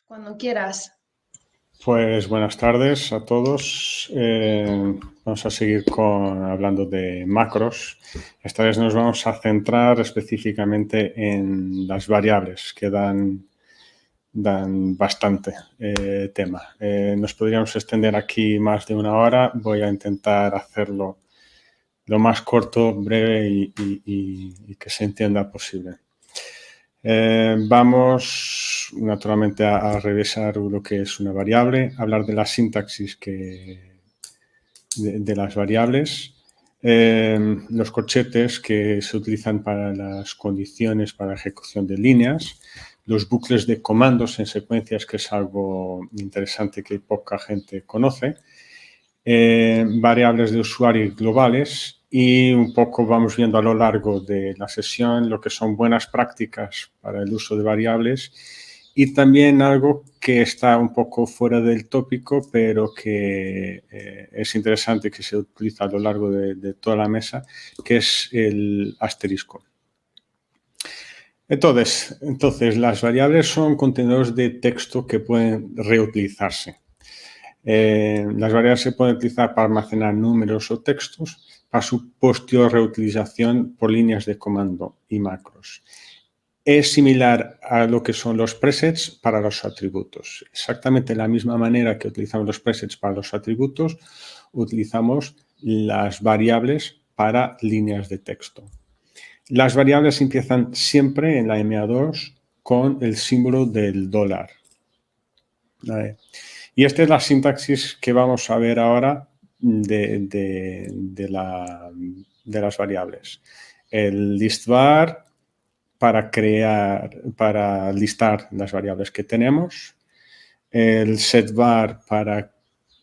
Cuando quieras. Pues buenas tardes a todos. Vamos a seguir hablando de macros. Esta vez nos vamos a centrar específicamente en las variables que dan bastante tema. Nos podríamos extender aquí más de una hora. Voy a intentar hacerlo lo más corto, breve y que se entienda posible. Vamos naturalmente a revisar lo que es una variable, hablar de la sintaxis de las variables, los corchetes que se utilizan para las condiciones para ejecución de líneas, los bucles de comandos en secuencias, que es algo interesante que poca gente conoce, variables de usuario globales, y un poco vamos viendo a lo largo de la sesión lo que son buenas prácticas para el uso de variables y también algo que está un poco fuera del tópico, pero que es interesante, que se utiliza a lo largo de toda la mesa, que es el asterisco. Entonces, las variables son contenedores de texto que pueden reutilizarse. Las variables se pueden utilizar para almacenar números o textos, para su posterior reutilización por líneas de comando y macros. Es similar a lo que son los presets para los atributos. Exactamente de la misma manera que utilizamos los presets para los atributos, utilizamos las variables para líneas de texto. Las variables empiezan siempre en la MA2 con el símbolo del $. ¿Vale? Y esta es la sintaxis que vamos a ver ahora de las variables. El listvar para listar las variables que tenemos. El setvar para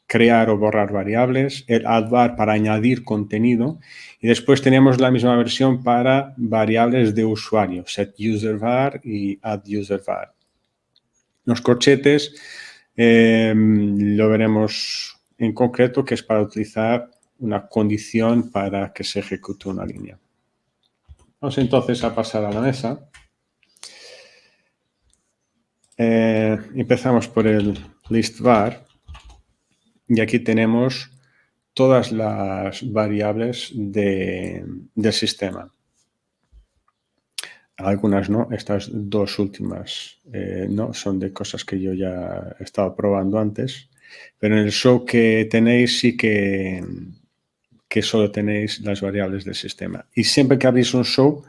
crear o borrar variables. El addvar para añadir contenido. Y después tenemos la misma versión para variables de usuario. Setuservar y adduservar. Los corchetes lo veremos en concreto, que es para utilizar una condición para que se ejecute una línea. Vamos entonces a pasar a la mesa. Empezamos por el listvar y aquí tenemos todas las variables del sistema. Algunas no, estas dos últimas no, son de cosas que yo ya he estado probando antes, pero en el show que tenéis sí que solo tenéis las variables del sistema. Y siempre que abrís un show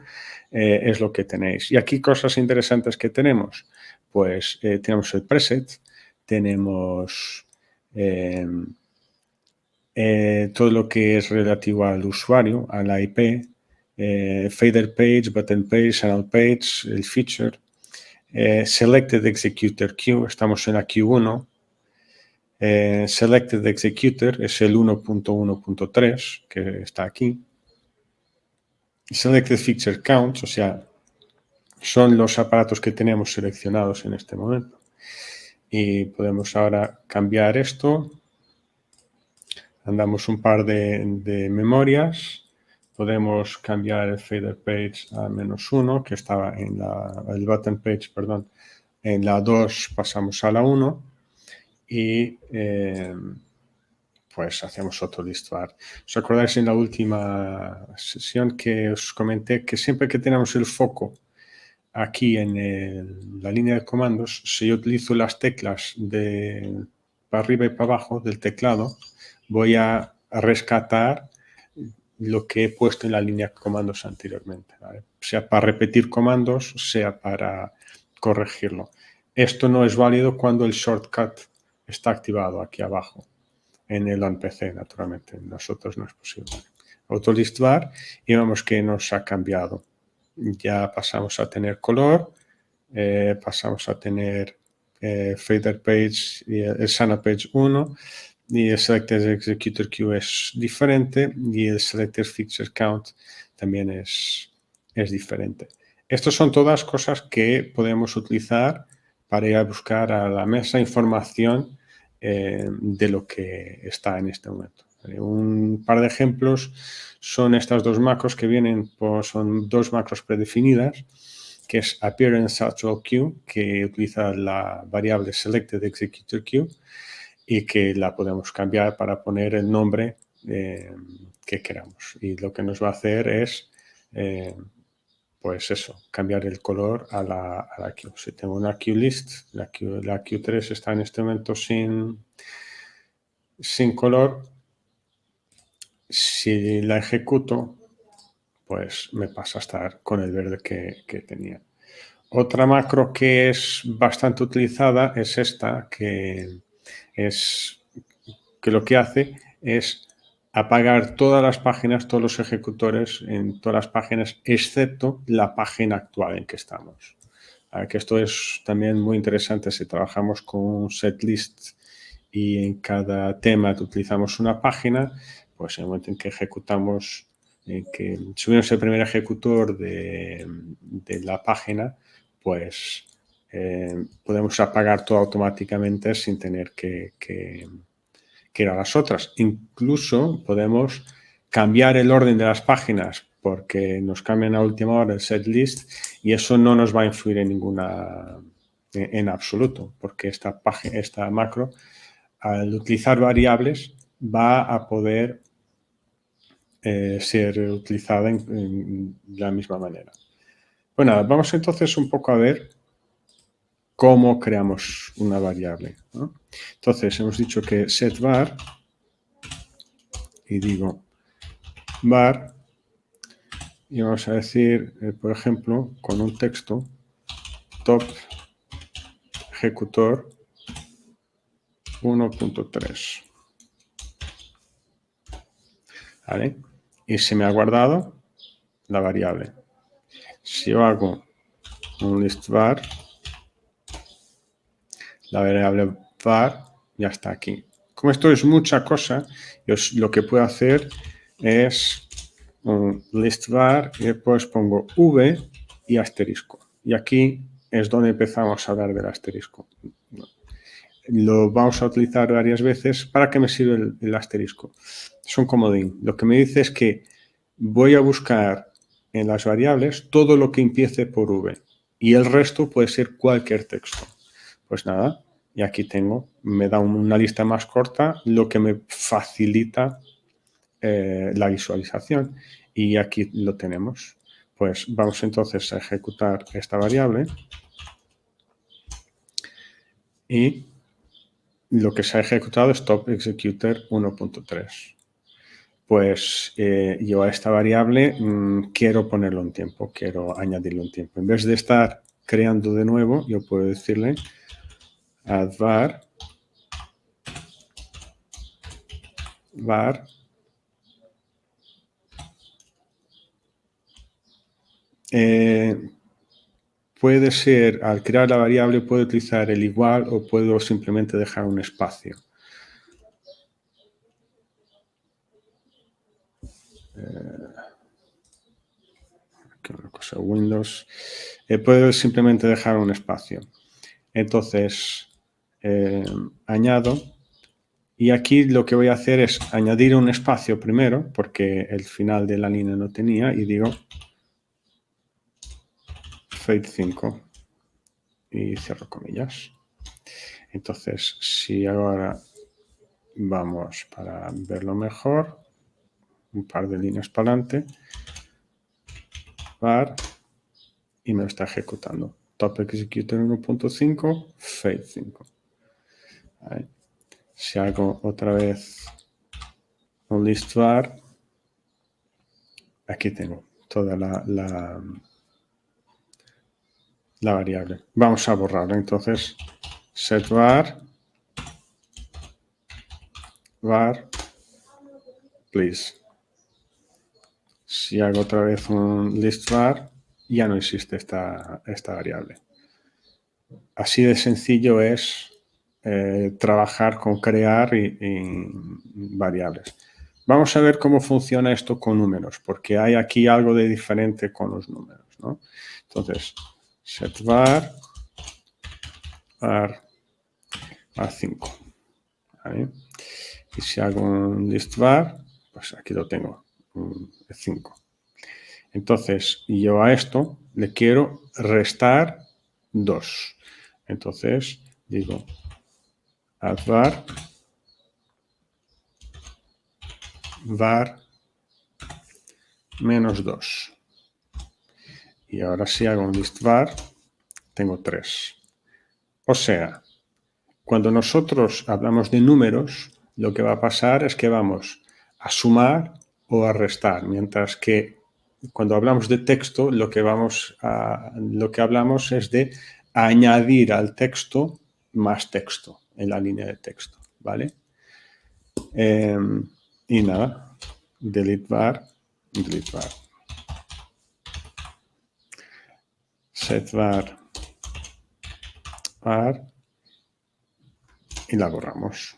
es lo que tenéis. Y aquí cosas interesantes que tenemos. Pues tenemos el preset, tenemos todo lo que es relativo al usuario, a la IP, fader page, button page, channel page, el feature, selected executor queue, estamos en la Q1, selected executor es el 1.1.3 que está aquí, selected feature count, o sea, son los aparatos que tenemos seleccionados en este momento. Y podemos ahora cambiar esto. Andamos un par de memorias. Podemos cambiar el fader page a -1, que estaba en el button page, perdón. En la 2 pasamos a la 1 y pues hacemos otro listvar. ¿Os acordáis en la última sesión que os comenté que siempre que tenemos el foco aquí en la línea de comandos, si yo utilizo las teclas para arriba y para abajo del teclado, voy a rescatar lo que he puesto en la línea de comandos anteriormente, ¿vale? Sea para repetir comandos, sea para corregirlo. Esto no es válido cuando el shortcut está activado aquí abajo, en el OnPC, naturalmente. Nosotros no es posible. Autolistvar y vemos que nos ha cambiado. Ya pasamos a tener color, pasamos a tener fader page y el channel page 1, y el selected executor queue es diferente y el selected feature count también es diferente. Estas son todas cosas que podemos utilizar para ir a buscar a la mesa información de lo que está en este momento. Un par de ejemplos son estas dos macros que vienen, pues son dos macros predefinidas, que es appearance actual queue, que utiliza la variable selected executor queue y que la podemos cambiar para poner el nombre que queramos. Y lo que nos va a hacer es, pues eso, cambiar el color a la queue. Si tengo una queue list, la queue 3 está en este momento sin color. Si la ejecuto, pues me pasa a estar con el verde que tenía. Otra macro que es bastante utilizada es esta, que lo que hace es apagar todas las páginas, todos los ejecutores en todas las páginas, excepto la página actual en que estamos. Que esto es también muy interesante si trabajamos con un setlist y en cada tema utilizamos una página, pues en el momento en que ejecutamos, en que subimos el primer ejecutor de la página, pues podemos apagar todo automáticamente sin tener que ir a las otras. Incluso podemos cambiar el orden de las páginas porque nos cambian a última hora el setlist y eso no nos va a influir en ninguna, en absoluto, porque esta macro, al utilizar variables, va a poder ser utilizada en la misma manera. Bueno, vamos entonces un poco a ver cómo creamos una variable, ¿no? Entonces, hemos dicho que setVar, y digo var, y vamos a decir, por ejemplo, con un texto, top ejecutor 1.3. ¿Vale? Y se me ha guardado la variable. Si yo hago un list var, la variable var ya está aquí. Como esto es mucha cosa, yo lo que puedo hacer es un list var y después pongo v y asterisco. Y aquí es donde empezamos a hablar del asterisco. Lo vamos a utilizar varias veces. ¿Para qué me sirve el asterisco? Es un comodín. Lo que me dice es que voy a buscar en las variables todo lo que empiece por v y el resto puede ser cualquier texto. Pues nada, y aquí tengo, me da una lista más corta, lo que me facilita la visualización. Y aquí lo tenemos. Pues vamos entonces a ejecutar esta variable y lo que se ha ejecutado es top executor 1.3. Pues yo a esta variable quiero ponerle un tiempo, quiero añadirle un tiempo. En vez de estar creando de nuevo, yo puedo decirle add var puede ser, al crear la variable, puedo utilizar el igual o puedo simplemente dejar un espacio. Una cosa, Windows. Puedo simplemente dejar un espacio. Entonces, añado. Y aquí lo que voy a hacer es añadir un espacio primero, porque el final de la línea no tenía, y digo fade 5 y cierro comillas. Entonces, si ahora vamos para verlo mejor, un par de líneas para adelante, var, y me lo está ejecutando. Top executor 1.5, fade 5. Ahí. Si hago otra vez un list var, aquí tengo toda la variable. Vamos a borrarlo. Entonces, set var, please. Si hago otra vez un list var, ya no existe esta variable. Así de sencillo es trabajar con crear y variables. Vamos a ver cómo funciona esto con números, porque hay aquí algo de diferente con los números, ¿no? Entonces, set var a 5. ¿Vale? Y si hago un list var, pues aquí lo tengo, 5. Entonces, yo a esto le quiero restar 2. Entonces, digo add var menos 2. Y ahora si hago un list var, tengo 3. O sea, cuando nosotros hablamos de números, lo que va a pasar es que vamos a sumar o a restar, mientras que cuando hablamos de texto, lo que hablamos es de añadir al texto más texto en la línea de texto, ¿vale? Y nada, delete var, set var y la borramos.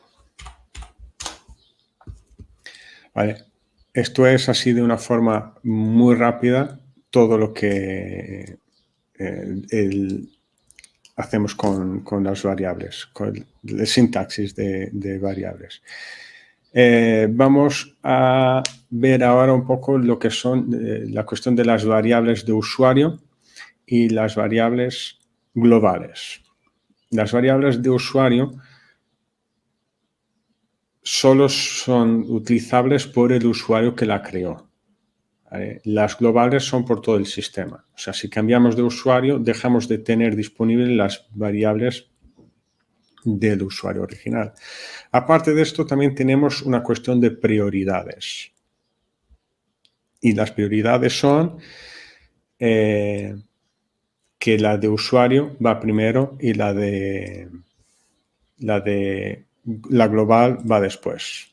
Vale. Esto es así de una forma muy rápida todo lo que hacemos con las variables, con la sintaxis de variables. Vamos a ver ahora un poco lo que son la cuestión de las variables de usuario y las variables globales. Las variables de usuario solo son utilizables por el usuario que la creó. Las globales son por todo el sistema. O sea, si cambiamos de usuario, dejamos de tener disponibles las variables del usuario original. Aparte de esto, también tenemos una cuestión de prioridades. Y las prioridades son que la de usuario va primero y la global va después.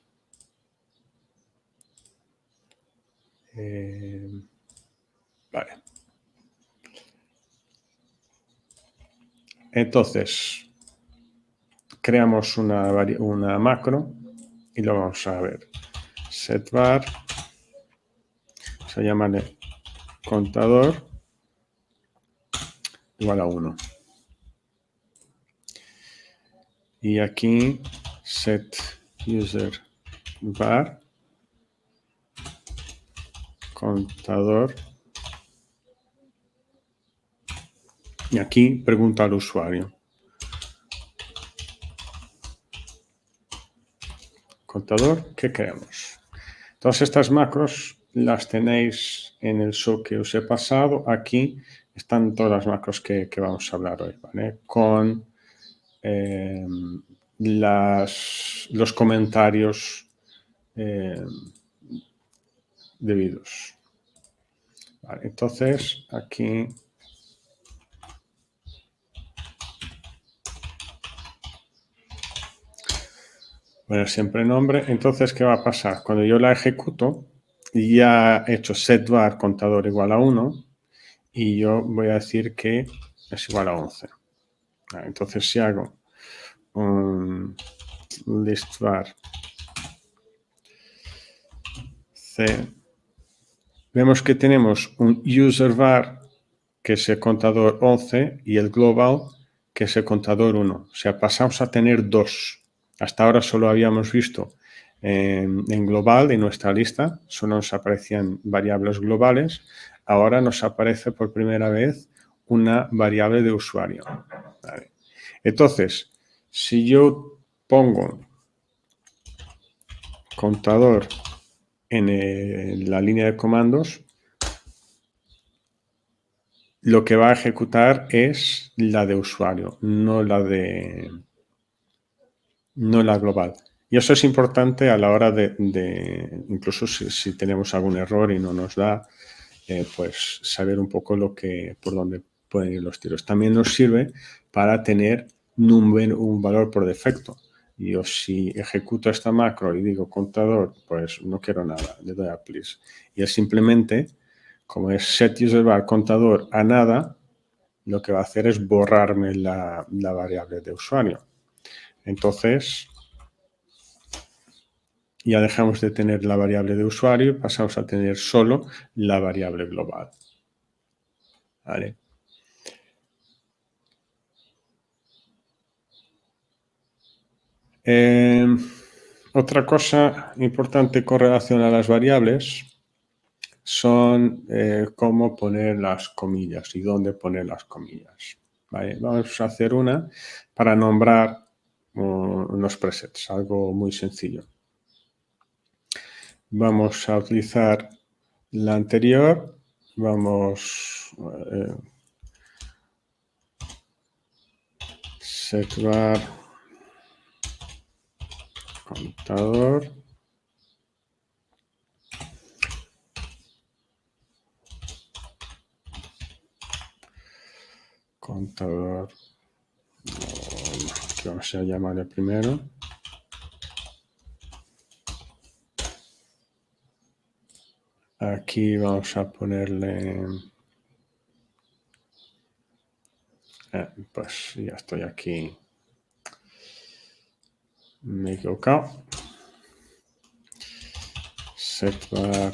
Vale. Entonces, creamos una macro y lo vamos a ver. SetVar, se llama contador igual a 1. Y aquí set user var contador. Y aquí pregunta al usuario. Contador, ¿qué queremos? Todas estas macros las tenéis en el show que os he pasado. Aquí están todas las macros que vamos a hablar hoy, ¿vale? Con los comentarios debidos. Vale, entonces, aquí poner siempre nombre. Entonces, ¿qué va a pasar? Cuando yo la ejecuto, ya he hecho setVar contador igual a 1 y yo voy a decir que es igual a 11. Vale, entonces, si hago un listVar c, vemos que tenemos un userVar que es el contador 11 y el global que es el contador 1. O sea, pasamos a tener 2. Hasta ahora solo habíamos visto en global, en nuestra lista, solo nos aparecían variables globales. Ahora nos aparece por primera vez una variable de usuario. Vale. Entonces, si yo pongo contador en la línea de comandos, lo que va a ejecutar es la de usuario, no la global. Y eso es importante a la hora de incluso si tenemos algún error y no nos da, pues saber un poco por dónde pueden ir los tiros. También nos sirve para tener un valor por defecto. Yo si ejecuto esta macro y digo contador, pues no quiero nada, le doy a please. Y es simplemente, como es setUserVar contador a nada, lo que va a hacer es borrarme la variable de usuario. Entonces, ya dejamos de tener la variable de usuario y pasamos a tener solo la variable global. ¿Vale? Otra cosa importante con relación a las variables son cómo poner las comillas y dónde poner las comillas. ¿Vale? Vamos a hacer una para nombrar unos presets, algo muy sencillo. Vamos a utilizar la anterior, vamos setVar contador. Contador, que vamos a llamarle primero. Aquí vamos a ponerle, pues ya estoy aquí, me he equivocado. SetVar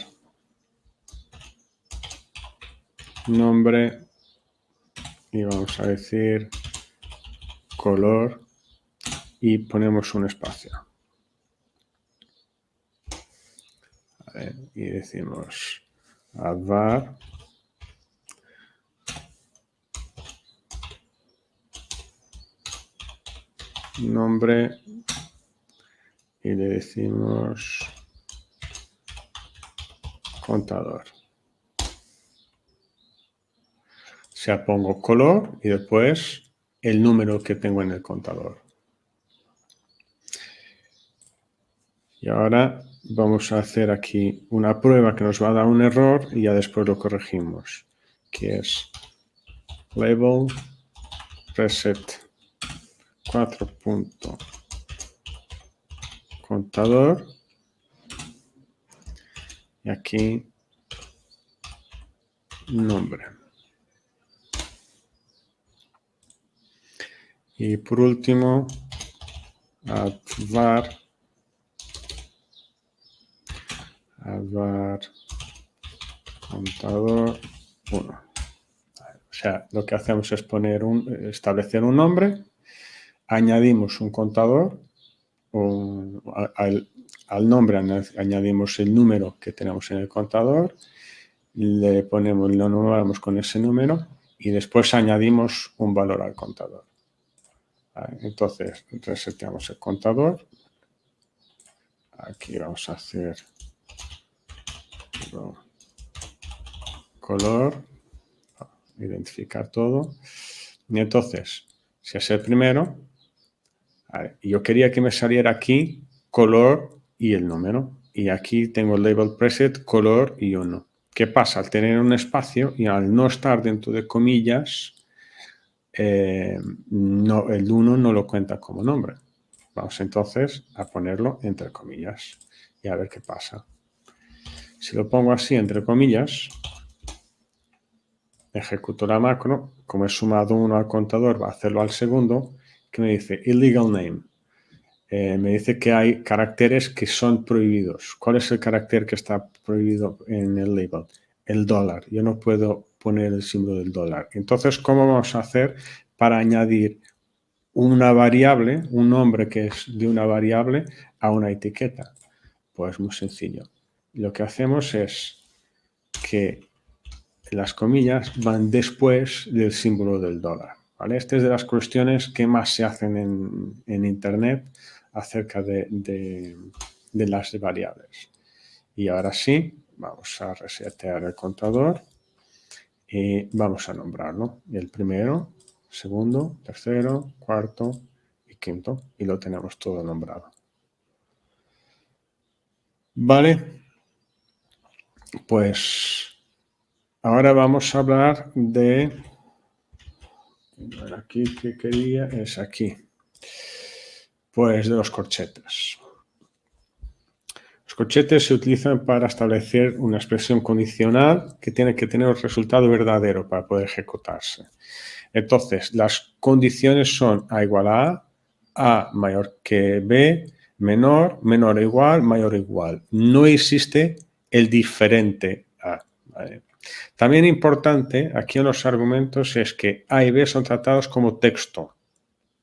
nombre y vamos a decir color y ponemos un espacio. Vale, y decimos advar nombre y le decimos contador. O sea, pongo color y después el número que tengo en el contador. Y ahora vamos a hacer aquí una prueba que nos va a dar un error y ya después lo corregimos, que es label preset 4. Contador y aquí nombre. Y por último, advar contador 1. O sea, lo que hacemos es establecer un nombre, añadimos un contador, al nombre añadimos el número que tenemos en el contador, lo nombramos con ese número y después añadimos un valor al contador. Entonces, reseteamos el contador. Aquí vamos a hacer color, identificar todo. Y entonces, si es el primero, yo quería que me saliera aquí color y el número. Y aquí tengo el label preset color y 1. ¿Qué pasa? Al tener un espacio y al no estar dentro de comillas, el 1 no lo cuenta como nombre. Vamos entonces a ponerlo entre comillas y a ver qué pasa. Si lo pongo así entre comillas, ejecuto la macro, como he sumado 1 al contador, va a hacerlo al segundo, que me dice illegal name. Me dice que hay caracteres que son prohibidos. ¿Cuál es el carácter que está prohibido en el label? El dólar. Yo no puedo poner el símbolo del dólar. Entonces, ¿cómo vamos a hacer para añadir una variable, un nombre que es de una variable, a una etiqueta? Pues muy sencillo. Lo que hacemos es que las comillas van después del símbolo del dólar. ¿Vale? Esta es de las cuestiones que más se hacen en Internet acerca de las variables. Y ahora sí, vamos a resetear el contador y vamos a nombrarlo. El primero, segundo, tercero, cuarto y quinto. Y lo tenemos todo nombrado. Vale, pues ahora vamos a hablar de... Aquí que quería es aquí. Pues de los corchetes. Los corchetes se utilizan para establecer una expresión condicional que tiene que tener un resultado verdadero para poder ejecutarse. Entonces, las condiciones son A igual A mayor que B, menor, menor o igual, mayor o igual. No existe el diferente A. ¿Vale? También importante aquí en los argumentos es que A y B son tratados como texto,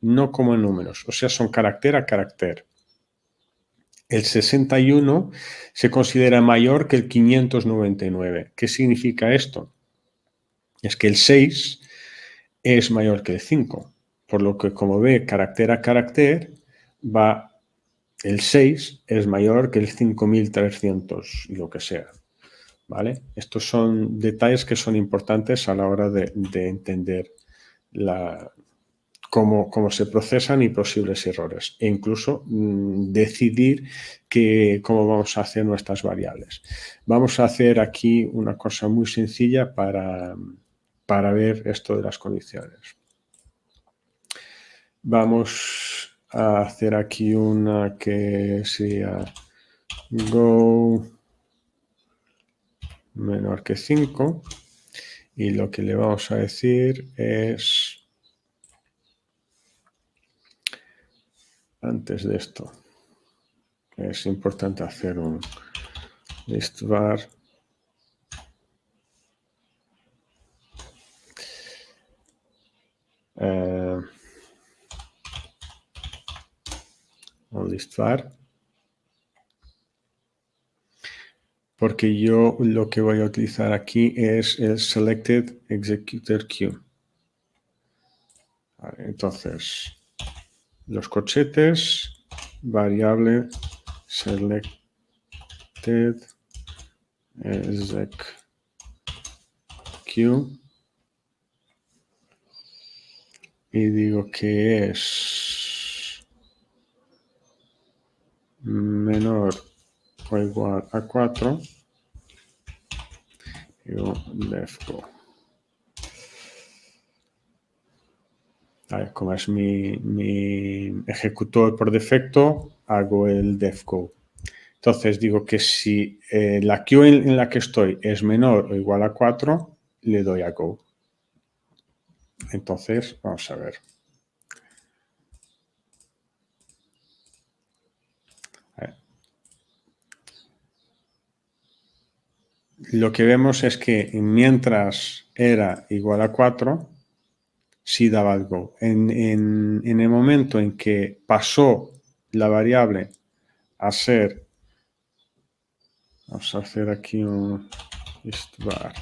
no como números, o sea, son carácter a carácter. el 61 se considera mayor que el 599. ¿Qué significa esto? Es que el 6 es mayor que el 5, por lo que como ve carácter a carácter, el 6 es mayor que el 5300 y lo que sea. ¿Vale? Estos son detalles que son importantes a la hora de entender cómo se procesan y posibles errores e incluso decidir cómo vamos a hacer nuestras variables. Vamos a hacer aquí una cosa muy sencilla para ver esto de las condiciones. Vamos a hacer aquí una que sea go menor que 5 y lo que le vamos a decir es, antes de esto, es importante hacer un list var un list var, porque yo lo que voy a utilizar aquí es el selected executor queue. Vale, entonces, los corchetes, variable selected exec queue, y digo que es menor o igual a 4, digo defgo. Vale, como es mi ejecutor por defecto, hago el defgo. Entonces digo que si la queue en la que estoy es menor o igual a 4, le doy a go. Entonces, vamos a ver. Lo que vemos es que mientras era igual a 4, sí daba el go. En el momento en que pasó la variable a ser, vamos a hacer aquí un var,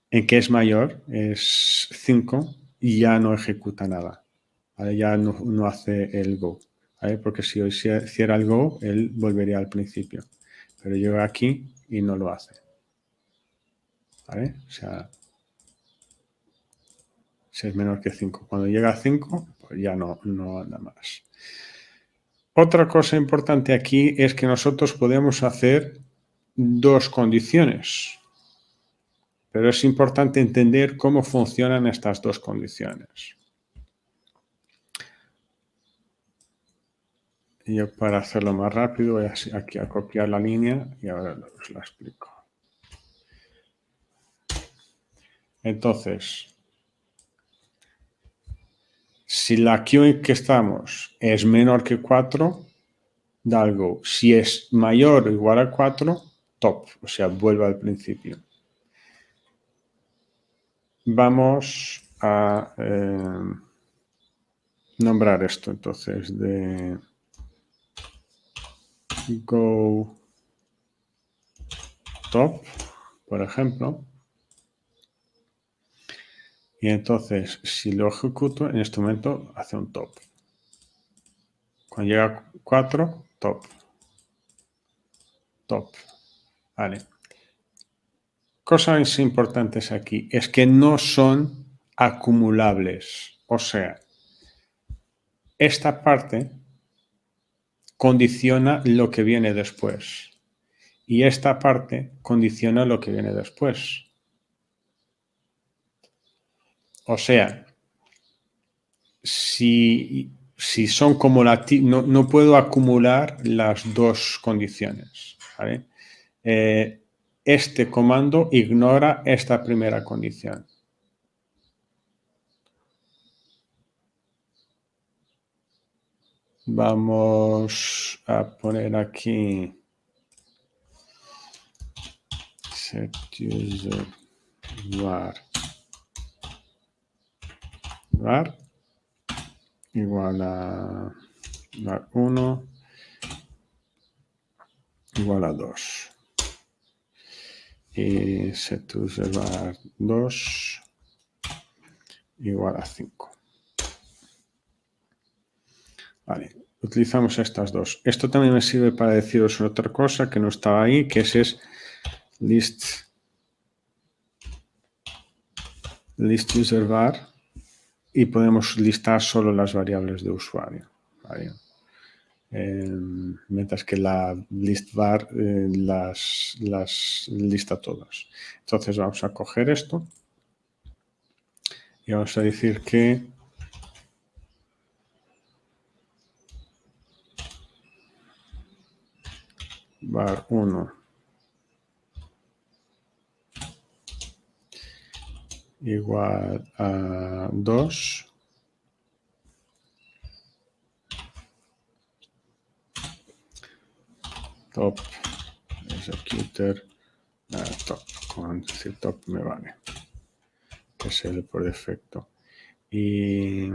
en que es mayor, es 5, y ya no ejecuta nada. ¿Vale? Ya no hace el go. ¿Vale? Porque si hoy hiciera el go, él volvería al principio. Pero llega aquí y no lo hace. ¿Vale? O sea, si es menor que 5. Cuando llega a 5, pues ya no anda más. Otra cosa importante aquí es que nosotros podemos hacer dos condiciones. Pero es importante entender cómo funcionan estas dos condiciones. Y yo, para hacerlo más rápido, voy aquí a copiar la línea y ahora os la explico. Entonces, si la queue en que estamos es menor que 4, da el go. Si es mayor o igual a 4, top, o sea, vuelve al principio. Vamos a nombrar esto entonces de go top, por ejemplo. Y entonces, si lo ejecuto, en este momento hace un top. Cuando llega a 4, top. Top. Vale. Cosas importantes aquí es que no son acumulables. O sea, esta parte condiciona lo que viene después. Y esta parte condiciona lo que viene después. O sea, si son como no puedo acumular las dos condiciones. ¿Vale? Este comando ignora esta primera condición. Vamos a poner aquí set user var. igual a var 1 igual a 2. Y setuser var 2 igual a 5. Vale, utilizamos estas dos. Esto también me sirve para deciros otra cosa que no estaba ahí, que es list user var, y podemos listar solo las variables de usuario. ¿Vale? Mientras que la list var las lista todas. Entonces vamos a coger esto y vamos a decir que var 1 igual a 2 top executor top, con decir top me vale, que es el por defecto, y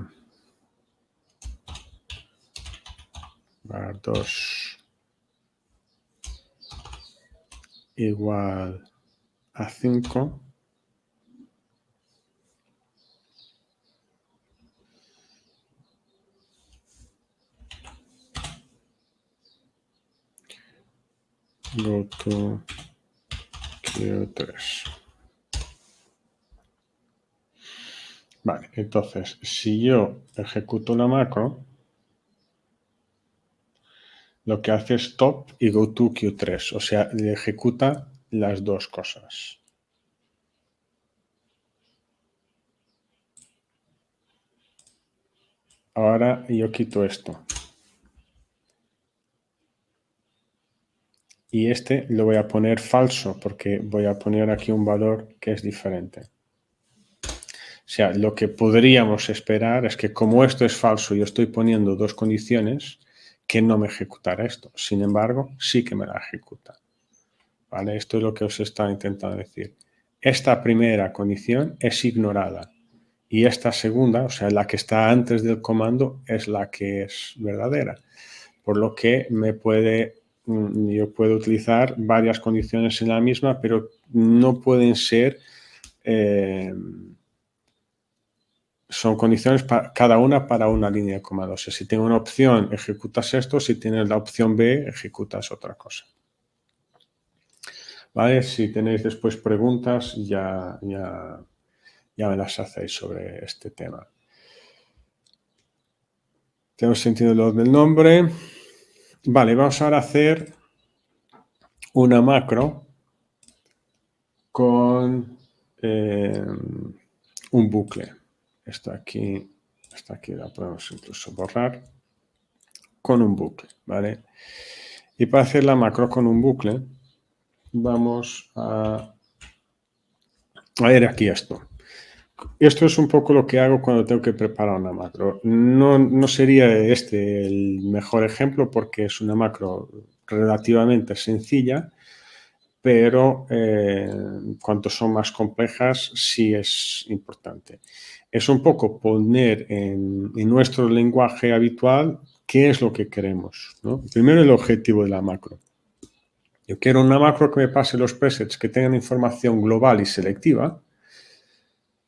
var 2 igual a 5 go to Q3. Vale, entonces, si yo ejecuto la macro, lo que hace es top y go to Q3, o sea, le ejecuta las dos cosas. Ahora yo quito esto. Y este lo voy a poner falso porque voy a poner aquí un valor que es diferente. O sea, lo que podríamos esperar es que como esto es falso, yo estoy poniendo dos condiciones, que no me ejecutará esto. Sin embargo, sí que me la ejecuta. ¿Vale? Esto es lo que os estaba intentando decir. Esta primera condición es ignorada. Y esta segunda, o sea, la que está antes del comando, es la que es verdadera. Por lo que yo puedo utilizar varias condiciones en la misma, pero no pueden ser, son condiciones cada una para una línea de comando. O sea, si tengo una opción, ejecutas esto, si tienes la opción B, ejecutas otra cosa. ¿Vale? Si tenéis después preguntas, ya me las hacéis sobre este tema. Tenemos sentido lo del nombre. Vale, vamos ahora a hacer una macro con un bucle. Esta aquí la podemos incluso borrar. Con un bucle, ¿vale? Y para hacer la macro con un bucle, vamos a ver aquí esto. Esto es un poco lo que hago cuando tengo que preparar una macro. No sería este el mejor ejemplo porque es una macro relativamente sencilla, pero cuanto son más complejas sí es importante. Es un poco poner en nuestro lenguaje habitual qué es lo que queremos, ¿no? Primero el objetivo de la macro. Yo quiero una macro que me pase los presets que tengan información global y selectiva,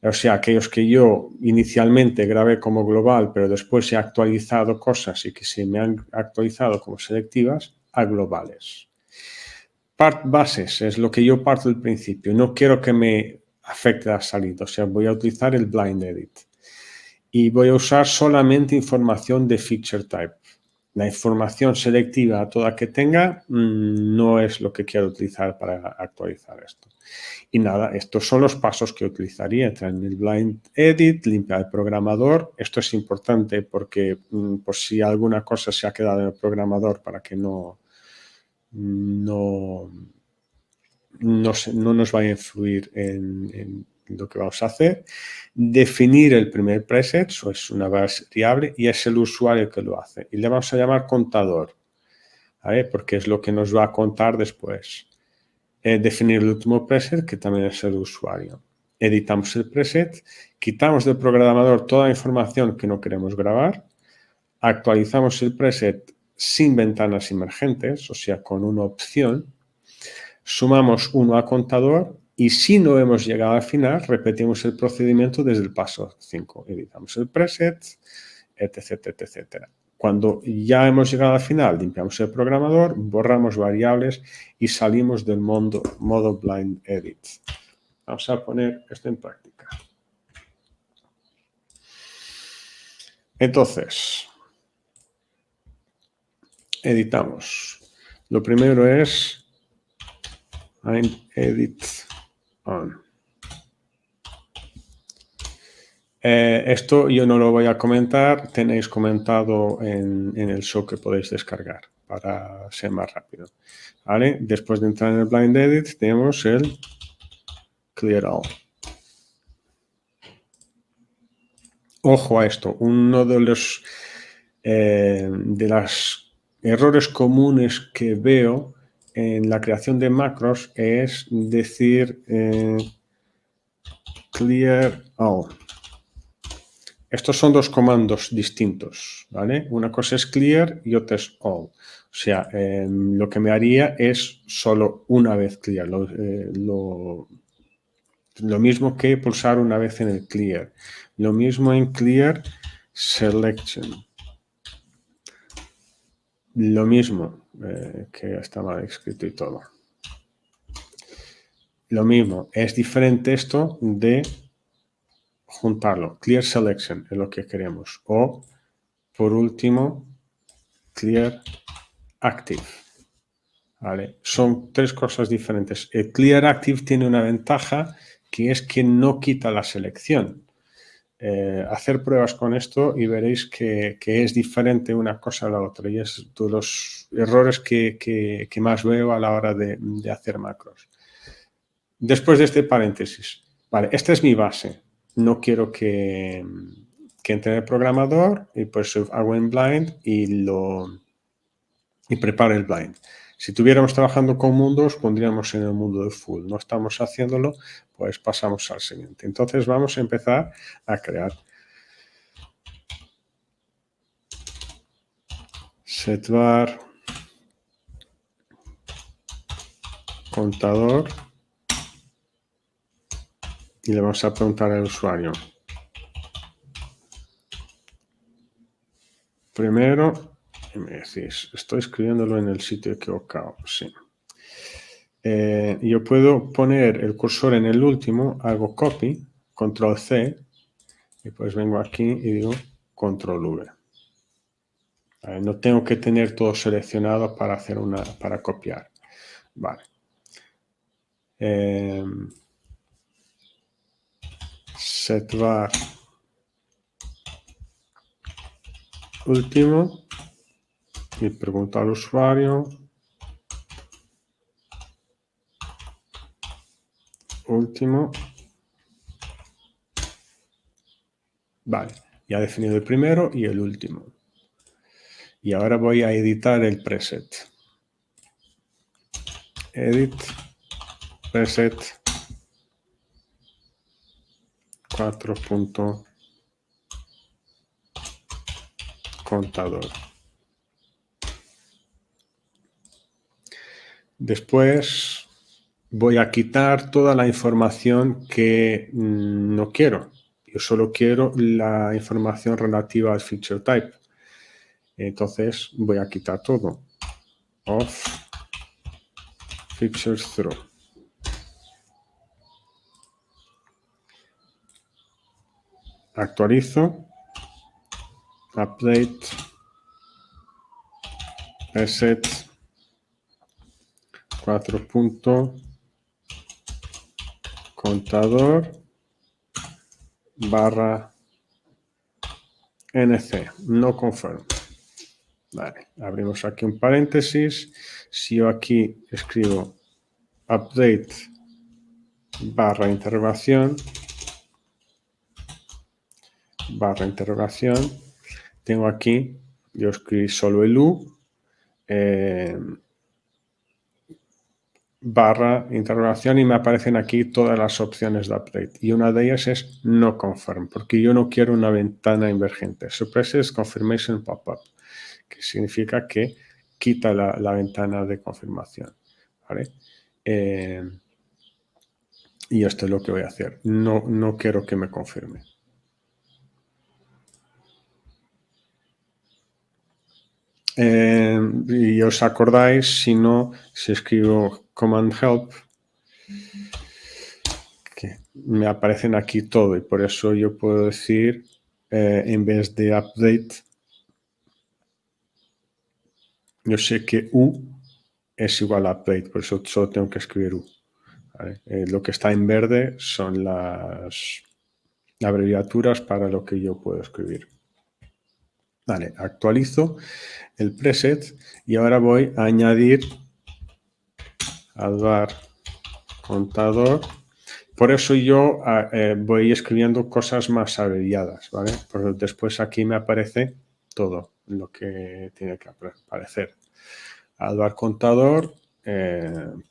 o sea, aquellos que yo inicialmente grabé como global, pero después he actualizado cosas y que se me han actualizado como selectivas a globales. Part bases es lo que yo parto del principio. No quiero que me afecte la salida, o sea, voy a utilizar el blind edit. Y voy a usar solamente información de feature type. La información selectiva toda que tenga no es lo que quiero utilizar para actualizar esto. Y nada, estos son los pasos que utilizaría. Entrar en el blind edit, limpiar el programador. Esto es importante porque por si alguna cosa se ha quedado en el programador para que no nos vaya a influir en lo que vamos a hacer. Definir el primer preset, eso es una variable y es el usuario que lo hace. Y le vamos a llamar contador, ¿vale? Porque es lo que nos va a contar después. Definir el último preset, que también es el usuario. Editamos el preset, quitamos del programador toda la información que no queremos grabar actualizamos el preset sin ventanas emergentes, o sea, con una opción, sumamos 1 a contador y si no hemos llegado al final, repetimos el procedimiento desde el paso 5. Editamos el preset, etc, etc. Cuando ya hemos llegado al final, limpiamos el programador, borramos variables y salimos del modo Blind Edit. Vamos a poner esto en práctica. Entonces, editamos. Lo primero es edit on. Esto yo no lo voy a comentar, tenéis comentado en el show que podéis descargar para ser más rápido. ¿Vale? Después de entrar en el Blind Edit tenemos el Clear All. Ojo a esto, uno de los errores comunes que veo en la creación de macros es decir Clear All. Estos son dos comandos distintos, ¿vale? Una cosa es clear y otra es all. O sea, lo que me haría es solo una vez clear. Lo mismo que pulsar una vez en el clear. Lo mismo en clear selection. Lo mismo, que está mal escrito y todo. Lo mismo, es diferente esto de juntarlo. Clear selection es lo que queremos. O, por último, clear active. ¿Vale? Son tres cosas diferentes. El clear active tiene una ventaja que es que no quita la selección. Hacer pruebas con esto y veréis que es diferente una cosa a la otra. Y es de los errores que más veo a la hora de hacer macros. Después de este paréntesis, vale, esta es mi base. No quiero que entre el programador y pues hago en blind y preparo el blind. Si estuviéramos trabajando con mundos, pondríamos en el mundo de full. No estamos haciéndolo, pues pasamos al siguiente. Entonces vamos a empezar a crear. Setvar contador y le vamos a preguntar al usuario. Primero, y me decís, estoy escribiéndolo en el sitio equivocado. Sí. Yo puedo poner el cursor en el último, hago copy, control C, y pues vengo aquí y digo control V. No tengo que tener todo seleccionado para copiar. Vale. Setvar último y pregunto al usuario último. Vale, ya he definido el primero y el último. Y ahora voy a editar el preset. Edit preset 4. Contador. Después voy a quitar toda la información que no quiero. Yo solo quiero la información relativa al feature type. Entonces voy a quitar todo. Off features through. Actualizo. Update. Preset 4. Contador barra NC. No confirm. Vale, abrimos aquí un paréntesis. Si yo aquí escribo update barra interrogación, tengo aquí, yo escribí solo el U, barra interrogación y me aparecen aquí todas las opciones de update. Y una de ellas es no confirm, porque yo no quiero una ventana emergente. Suppresses confirmation pop-up, que significa que quita la ventana de confirmación. ¿Vale? Y esto es lo que voy a hacer. No quiero que me confirme. Y os acordáis, si no, si escribo command help, que me aparecen aquí todo, y por eso yo puedo decir, en vez de update, yo sé que U es igual a update, por eso solo tengo que escribir U. ¿Vale? Lo que está en verde son las abreviaturas para lo que yo puedo escribir. Vale, actualizo el preset y ahora voy a añadir al var contador. Por eso yo voy escribiendo cosas más abreviadas, ¿vale? Porque después aquí me aparece todo lo que tiene que aparecer. Al var contador,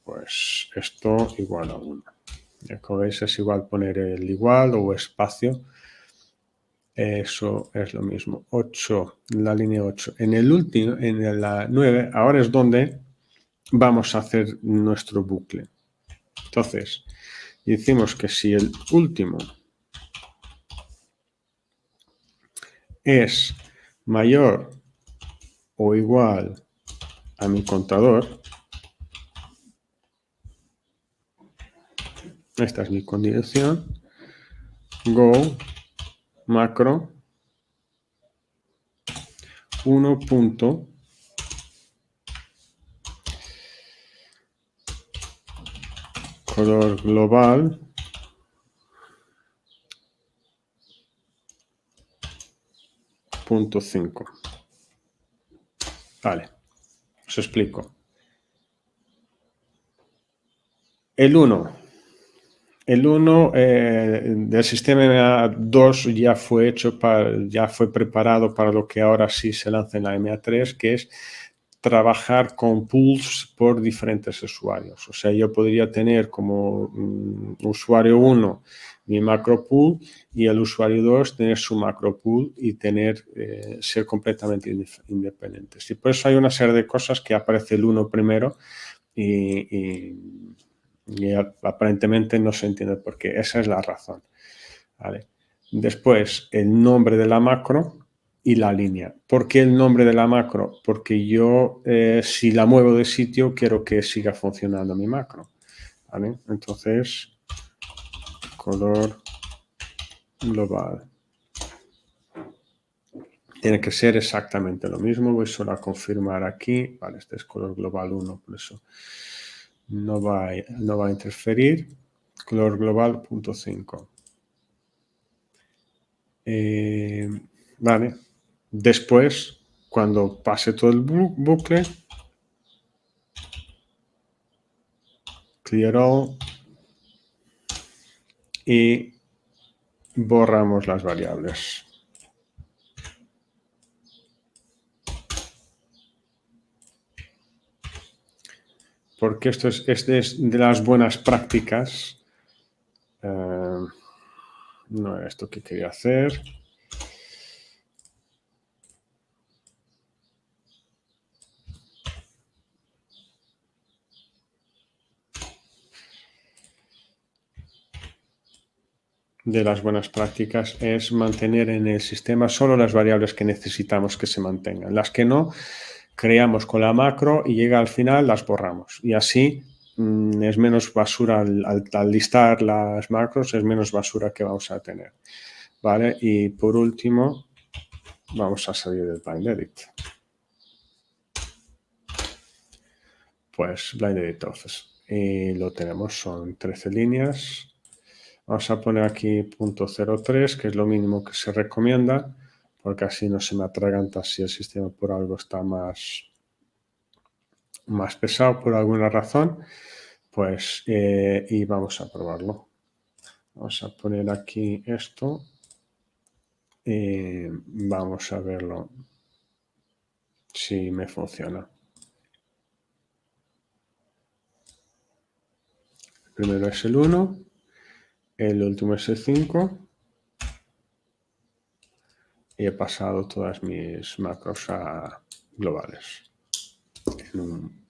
pues esto igual a 1. Como veis es igual poner el igual o espacio. Eso es lo mismo. 8, la línea 8. En el último, en la 9, ahora es donde vamos a hacer nuestro bucle. Entonces, decimos que si el último es mayor o igual a mi contador, esta es mi condición, go macro 1 punto color global punto 5. Vale, os explico. El 1 del sistema MA2 ya fue hecho ya fue preparado para lo que ahora sí se lanza en la MA3, que es trabajar con pools por diferentes usuarios. O sea, yo podría tener como usuario 1 mi macro pool y el usuario 2 tener su macro pool y ser completamente independientes. Y por eso hay una serie de cosas que aparece el 1 primero y aparentemente no se entiende por qué. Esa es la razón. ¿Vale? Después, el nombre de la macro y la línea. ¿Por qué el nombre de la macro? Porque yo, si la muevo de sitio, quiero que siga funcionando mi macro. ¿Vale? Entonces, color global. Tiene que ser exactamente lo mismo. Voy solo a confirmar aquí. Vale, este es color global 1, por eso no va a interferir. Color global punto 5. Vale. Después, cuando pase todo el bucle, clear all y borramos las variables. Porque esto es de las buenas prácticas. No era esto que quería hacer. De las buenas prácticas es mantener en el sistema solo las variables que necesitamos que se mantengan. Las que no, creamos con la macro y llega al final, las borramos. Y así es menos basura al listar las macros, es menos basura que vamos a tener. ¿Vale? Y por último, vamos a salir del Blind Edit. Pues Blind Edit entonces. Y lo tenemos, son 13 líneas. Vamos a poner aquí .03, que es lo mínimo que se recomienda, porque así no se me atraganta si el sistema por algo está más pesado por alguna razón. Pues, y vamos a probarlo. Vamos a poner aquí esto y vamos a verlo si me funciona. El primero es el 1, el último es el 5 y he pasado todas mis macros a globales en un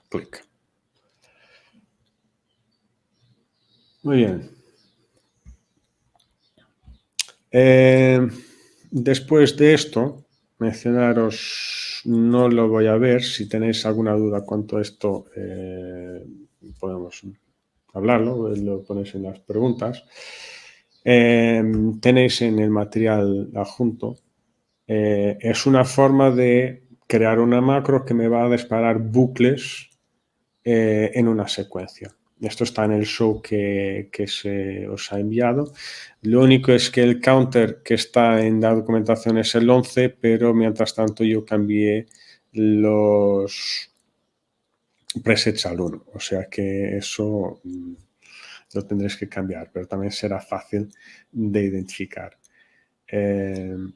clic. Muy bien. Después de esto, mencionaros, no lo voy a ver, si tenéis alguna duda cuanto a esto, podemos hablarlo, lo ponéis en las preguntas. Tenéis en el material adjunto, es una forma de crear una macro que me va a disparar bucles en una secuencia. Esto está en el show que se os ha enviado. Lo único es que el counter que está en la documentación es el 11, pero mientras tanto yo cambié los presets al 1. O sea que eso lo tendréis que cambiar, pero también será fácil de identificar.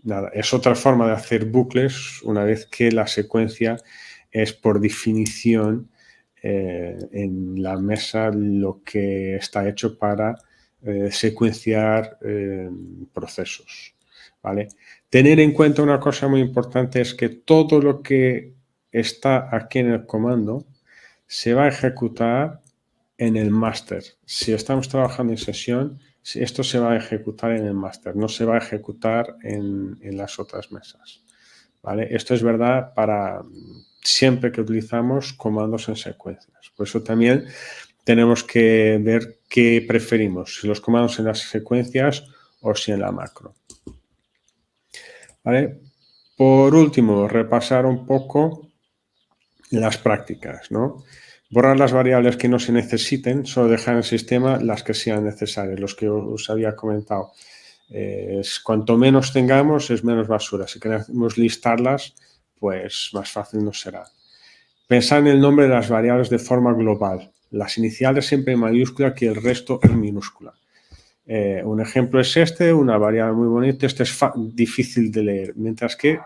Nada, es otra forma de hacer bucles una vez que la secuencia es por definición en la mesa lo que está hecho para secuenciar procesos. ¿Vale? Tener en cuenta una cosa muy importante es que todo lo que está aquí en el comando se va a ejecutar en el máster. Si estamos trabajando en sesión, esto se va a ejecutar en el máster, no se va a ejecutar en las otras mesas. ¿Vale? Esto es verdad para siempre que utilizamos comandos en secuencias. Por eso también tenemos que ver qué preferimos, si los comandos en las secuencias o si en la macro. ¿Vale? Por último, repasar un poco las prácticas, ¿no? Borrar las variables que no se necesiten, solo dejar en el sistema las que sean necesarias, los que os había comentado. Cuanto menos tengamos, es menos basura. Si queremos listarlas, pues más fácil nos será. Pensar en el nombre de las variables de forma global. Las iniciales siempre en mayúscula, que el resto en minúscula. Un ejemplo es este, una variable muy bonita. Este es difícil de leer, mientras que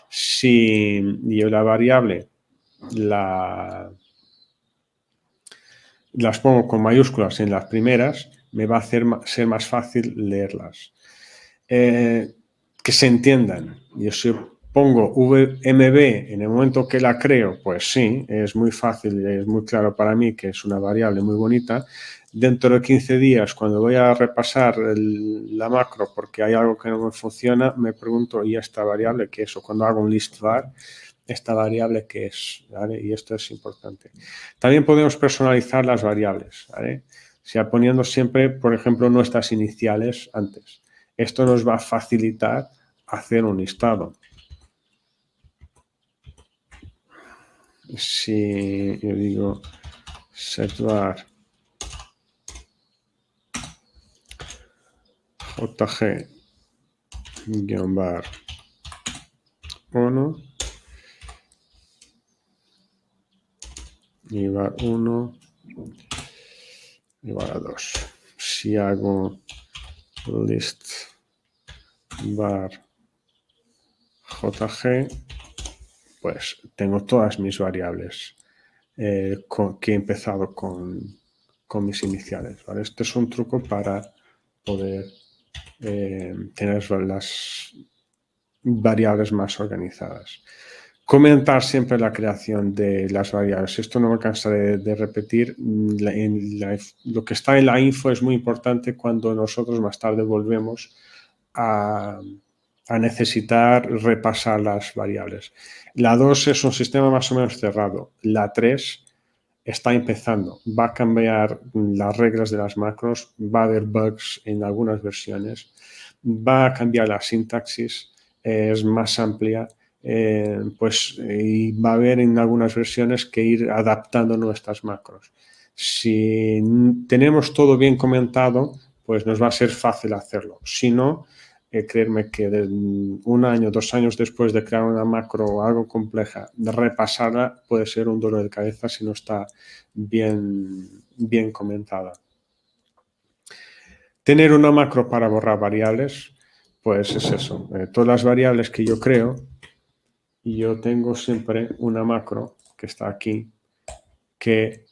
si yo la variable las pongo con mayúsculas en las primeras, me va a hacer ser más fácil leerlas. Que se entiendan. Yo si pongo VMB en el momento que la creo, pues sí, es muy fácil, es muy claro para mí que es una variable muy bonita. Dentro de 15 días, cuando voy a repasar la macro porque hay algo que no me funciona, me pregunto, ¿y esta variable qué es? O cuando hago un list var, esta variable qué es, ¿vale? Y esto es importante. También podemos personalizar las variables, ¿vale? O sea, poniendo siempre, por ejemplo, nuestras iniciales antes. Esto nos va a facilitar hacer un listado. Si yo digo setvar jg-bar 1 y bar 1 y bar 2. Si hago list bar jg, pues tengo todas mis variables que he empezado con mis iniciales. ¿Vale? Este es un truco para poder tener las variables más organizadas. Comentar siempre la creación de las variables. Esto no me cansaré de repetir. Lo que está en la info es muy importante cuando nosotros más tarde volvemos a necesitar repasar las variables. La 2 es un sistema más o menos cerrado. La 3 está empezando. Va a cambiar las reglas de las macros, va a haber bugs en algunas versiones, va a cambiar la sintaxis, es más amplia, y va a haber en algunas versiones que ir adaptando nuestras macros. Si tenemos todo bien comentado, pues nos va a ser fácil hacerlo. Si no, creerme que de 1 año, 2 años después de crear una macro o algo compleja, de repasarla puede ser un dolor de cabeza si no está bien comentada. Tener una macro para borrar variables, pues es eso. Todas las variables que yo creo, yo tengo siempre una macro que está aquí que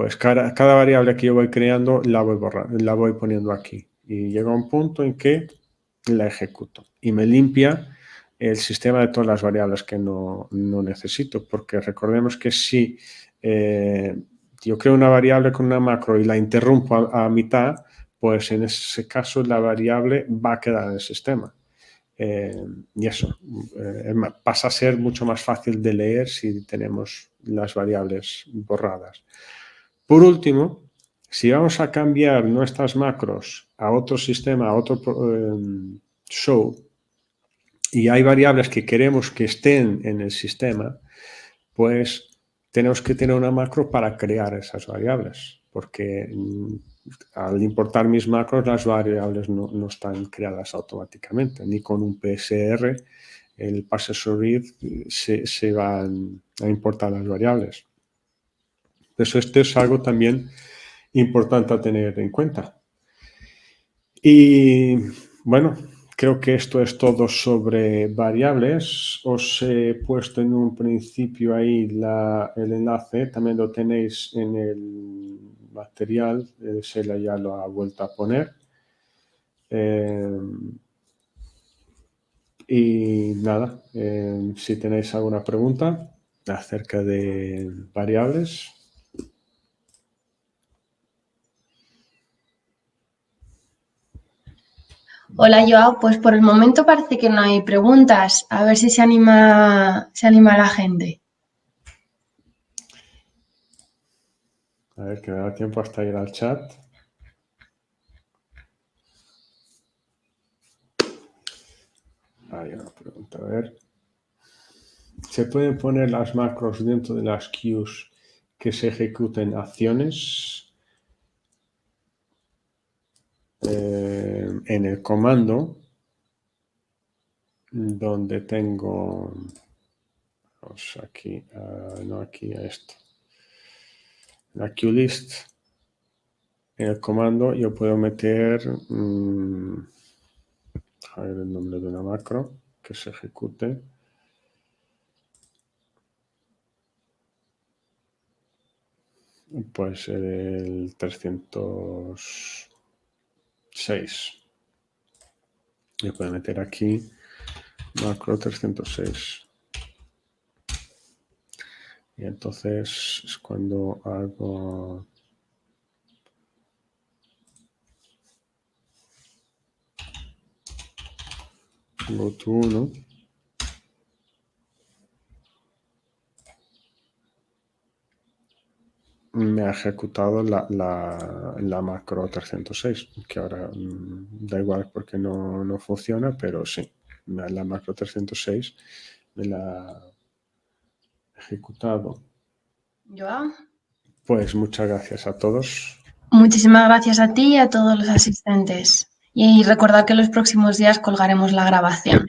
pues cada variable que yo voy creando la voy poniendo aquí. Y llega un punto en que la ejecuto y me limpia el sistema de todas las variables que no necesito, porque recordemos que si yo creo una variable con una macro y la interrumpo a mitad, pues en ese caso la variable va a quedar en el sistema. Y eso pasa a ser mucho más fácil de leer si tenemos las variables borradas. Por último, si vamos a cambiar nuestras macros a otro sistema, a otro show, y hay variables que queremos que estén en el sistema, pues tenemos que tener una macro para crear esas variables, porque al importar mis macros las variables no están creadas automáticamente, ni con un PSR, el parser read se van a importar las variables. Eso esto es algo también importante a tener en cuenta. Y bueno, creo que esto es todo sobre variables. Os he puesto en un principio ahí el enlace, también lo tenéis en el material, Sheila ya lo ha vuelto a poner. Y nada, si tenéis alguna pregunta acerca de variables. Hola, Joao. Pues por el momento parece que no hay preguntas. A ver si se anima la gente. A ver, que me da tiempo hasta ir al chat. Hay una pregunta, a ver. ¿Se pueden poner las macros dentro de las queues que se ejecuten acciones? En el comando, donde tengo, vamos aquí, no aquí a esto, la queue list, en el comando yo puedo meter, a ver el nombre de una macro que se ejecute. Puede ser el 306. Yo puedo meter aquí macro 306. Y entonces es cuando hago go to 1. Me ha ejecutado la macro 306, que ahora da igual porque no funciona, pero sí, la macro 306 me la ha ejecutado. Joao. Pues muchas gracias a todos. Muchísimas gracias a ti y a todos los asistentes. Y recordad que los próximos días colgaremos la grabación.